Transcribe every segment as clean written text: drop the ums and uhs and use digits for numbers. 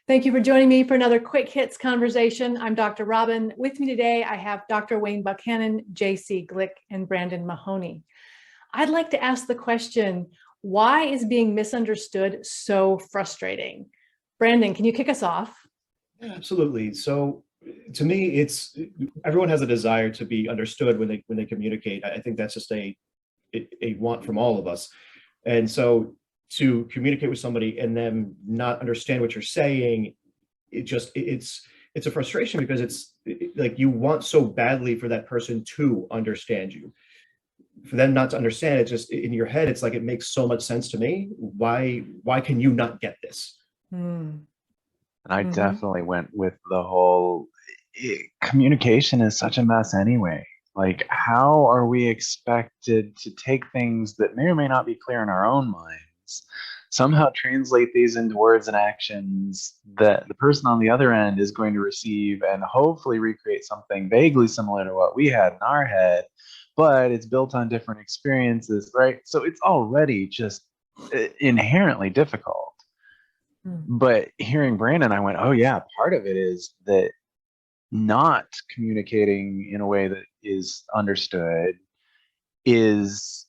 Thank you for joining me for another quick hits conversation. I'm Dr. Robyn. With me today, I have Dr. Wayne Buckhanan, JC Glick, and Brandon Mahoney. I'd like to ask the question, why is being misunderstood so frustrating? Brandon, can you kick us off? Yeah, absolutely. So to me, it's everyone has a desire to be understood when they communicate. I think that's just a want from all of us. And so to communicate with somebody and then not understand what you're saying, it's a frustration because like you want so badly for that person to understand you. For them not to understand it, just in your head, it's like it makes so much sense to me. Why can you not get this? Mm. And I definitely went with the whole communication is such a mess anyway. Like, how are we expected to take things that may or may not be clear in our own minds, somehow translate these into words and actions that the person on the other end is going to receive and hopefully recreate something vaguely similar to what we had in our head, but it's built on different experiences, right? So it's already just inherently difficult. But hearing Brandon, I went, oh yeah, part of it is that not communicating in a way that is understood is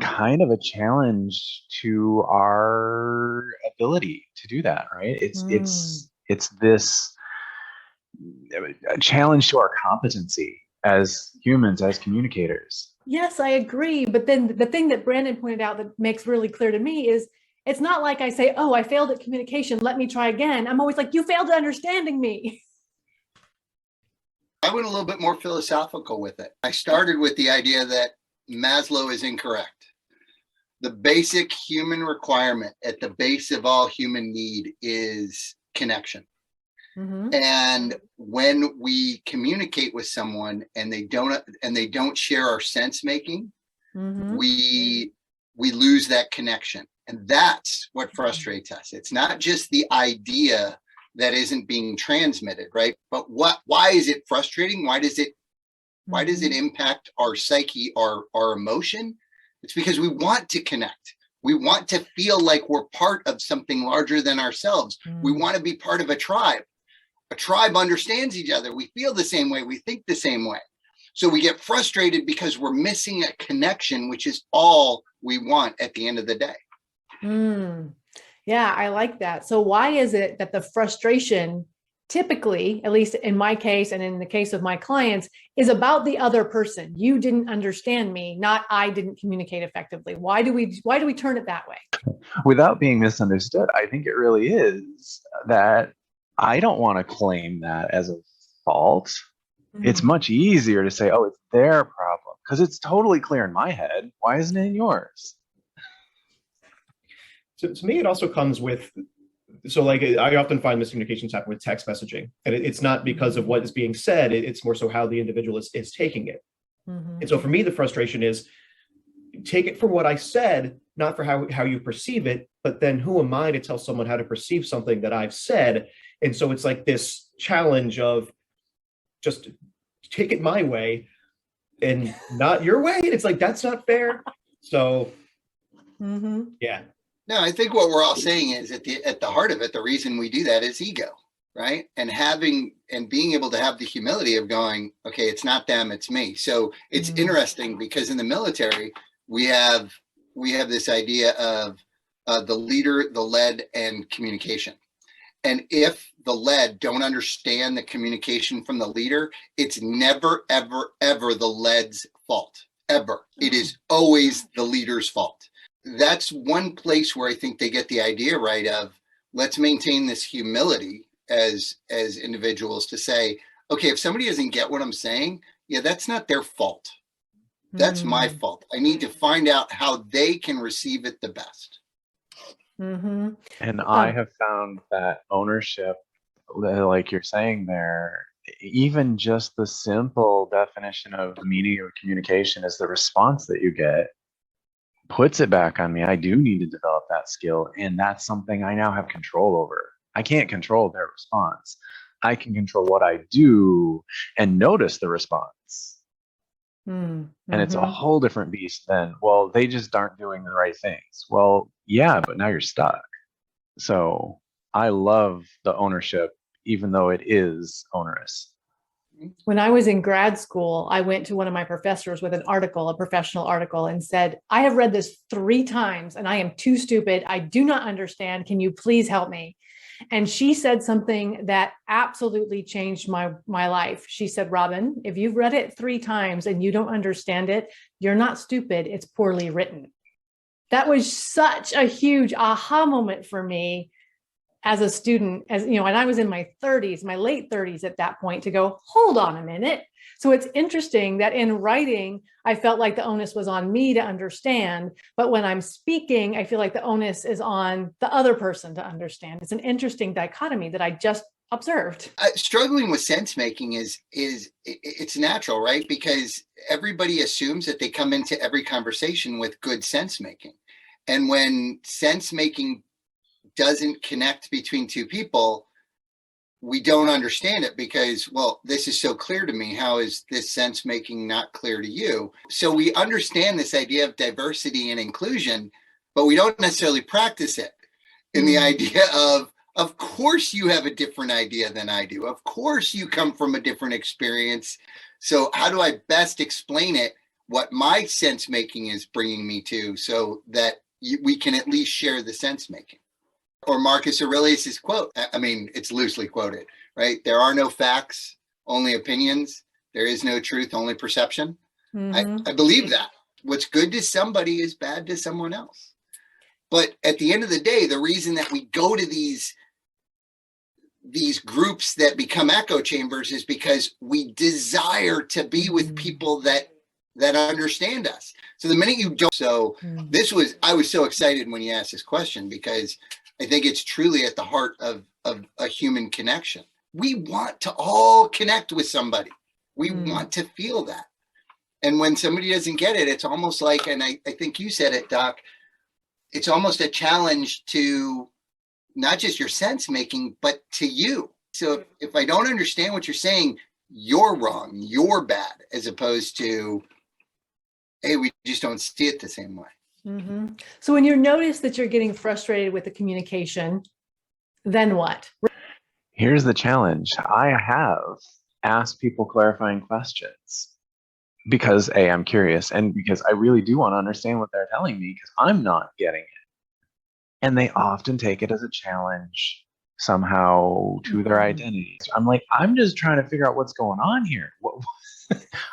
kind of a challenge to our ability to do that, right? It's this a challenge to our competency as humans, as communicators. Yes, I agree. But then the thing that Brandon pointed out that makes really clear to me is it's not like I say, oh, I failed at communication, let me try again. I'm always like, you failed at understanding me. I went a little bit more philosophical with it. I started with the idea that Maslow is incorrect. The basic human requirement at the base of all human need is connection. And when we communicate with someone and they don't share our sense making, we lose that connection. And that's what frustrates us. It's not just the idea that isn't being transmitted, right? But why is it frustrating? Why does it impact our psyche, our emotion? It's because we want to connect. We want to feel like we're part of something larger than ourselves. We want to be part of a tribe. A tribe understands each other. We feel the same way. We think the same way. So we get frustrated because we're missing a connection, which is all we want at the end of the day. Yeah, I like that. So why is it that the frustration typically, at least in my case and in the case of my clients, is about the other person? You didn't understand me, not I didn't communicate effectively. Why do we turn it that way? Without being misunderstood, I think it really is that I don't want to claim that as a fault. It's much easier to say, oh, it's their problem, because it's totally clear in my head. Why isn't it in yours? To me, it also comes with, so like I often find miscommunications happen with text messaging, and it's not because of what is being said, it's more so how the individual is taking it. And so for me, the frustration is take it for what I said, not for how you perceive it, but then who am I to tell someone how to perceive something that I've said? And so it's like this challenge of just take it my way and not your way. It's like, that's not fair. So yeah. No, I think what we're all saying is at the heart of it, the reason we do that is ego, right? And being able to have the humility of going, okay, it's not them, it's me. So it's interesting because in the military, we have this idea of the leader, the lead, and communication. And if the lead don't understand the communication from the leader, it's never, ever, ever the lead's fault, ever. It is always the leader's fault. That's one place where I think they get the idea right of let's maintain this humility as individuals to say, okay, if somebody doesn't get what I'm saying, yeah, that's not their fault. That's my fault. I need to find out how they can receive it the best. And I have found that ownership, like you're saying there, even just the simple definition of the meaning of communication is the response that you get puts it back on me. I do need to develop that skill, and that's something I now have control over. I can't control their response. I can control what I do and notice the response. And it's a whole different beast than, well, they just aren't doing the right things. Well, yeah, but now you're stuck. So I love the ownership, even though it is onerous. When I was in grad school, I went to one of my professors with an article, a professional article, and said, I have read this 3 times and I am too stupid. I do not understand. Can you please help me? And she said something that absolutely changed my life. She said, Robyn, if you've read it 3 times and you don't understand it, you're not stupid. It's poorly written. That was such a huge aha moment for me as a student, as you know, and I was in my 30s, my late 30s at that point, to go, hold on a minute. So it's interesting that in writing, I felt like the onus was on me to understand, but when I'm speaking, I feel like the onus is on the other person to understand. It's an interesting dichotomy that I just observed. Struggling with sense making is it's natural, right? Because everybody assumes that they come into every conversation with good sense making. And when sense making doesn't connect between 2 people, we don't understand it because, well, this is so clear to me. How is this sense making not clear to you? So we understand this idea of diversity and inclusion, but we don't necessarily practice it in the idea of course you have a different idea than I do. Of course you come from a different experience. So how do I best explain it, what my sense making is bringing me to, so that we can at least share the sense making? Or Marcus Aurelius' quote, I mean, it's loosely quoted, right? There are no facts, only opinions. There is no truth, only perception. I believe that. What's good to somebody is bad to someone else. But at the end of the day, the reason that we go to these groups that become echo chambers is because we desire to be with people that understand us. So the minute you don't, I was so excited when you asked this question, because I think it's truly at the heart of a human connection. We want to all connect with somebody. We want to feel that. And when somebody doesn't get it, it's almost like, and I think you said it, Doc, it's almost a challenge to not just your sense making, but to you. So if I don't understand what you're saying, you're wrong, you're bad, as opposed to, hey, we just don't see it the same way. So when you notice that you're getting frustrated with the communication, then what? Here's the challenge. I have asked people clarifying questions because A, I'm curious, and because I really do want to understand what they're telling me, because I'm not getting it. And they often take it as a challenge somehow to their identity. I'm like, I'm just trying to figure out what's going on here.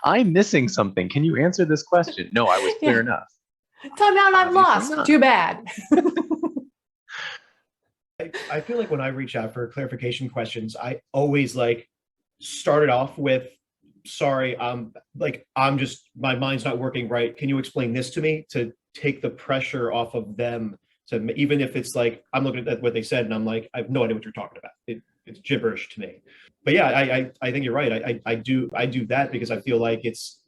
I'm missing something. Can you answer this question? No, I was clear enough. Time out, I'm lost. Too bad. I feel like when I reach out for clarification questions, I always started off with, sorry, my mind's not working right. Can you explain this to me, to take the pressure off of them? So even if it's like, I'm looking at what they said and I'm like, I have no idea what you're talking about. It's gibberish to me. But yeah, I think you're right. I do that because I feel like it's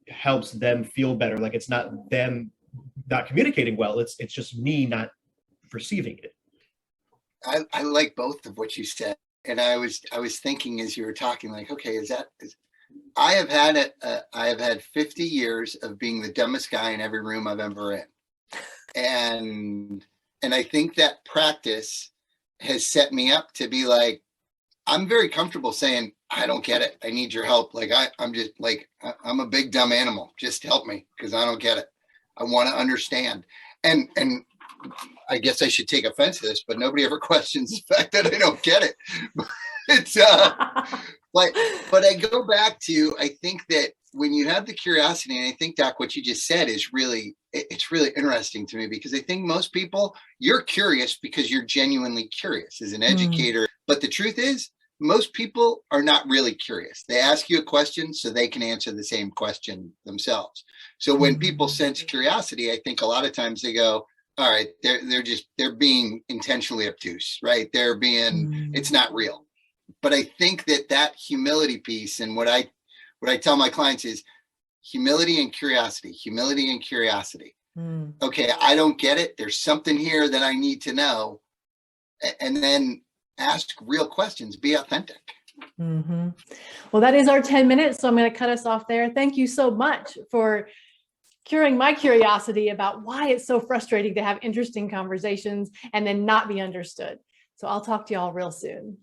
helps them feel better. Like it's not them not communicating well. It's just me not perceiving it. I like both of what you said. And I was thinking as you were talking, like, okay, I have had 50 years of being the dumbest guy in every room I've ever in. And I think that practice has set me up to be like, I'm very comfortable saying, I don't get it. I need your help. Like I'm just like, I'm a big dumb animal. Just help me because I don't get it. I want to understand. And I guess I should take offense to this, but nobody ever questions the fact that I don't get it. It's but I go back to, I think that when you have the curiosity, and I think, Doc, what you just said is it's really interesting to me, because I think most people, you're curious because you're genuinely curious as an educator. But the truth is, most people are not really curious. They ask you a question so they can answer the same question themselves. So when people sense curiosity, I think a lot of times they go, all right, they're being intentionally obtuse, right? They're being, it's not real. But I think that humility piece, and what I tell my clients is humility and curiosity. Okay, I don't get it. There's something here that I need to know. And then ask real questions, be authentic. Well, that is our 10 minutes. So I'm going to cut us off there. Thank you so much for curing my curiosity about why it's so frustrating to have interesting conversations and then not be understood. So I'll talk to y'all real soon.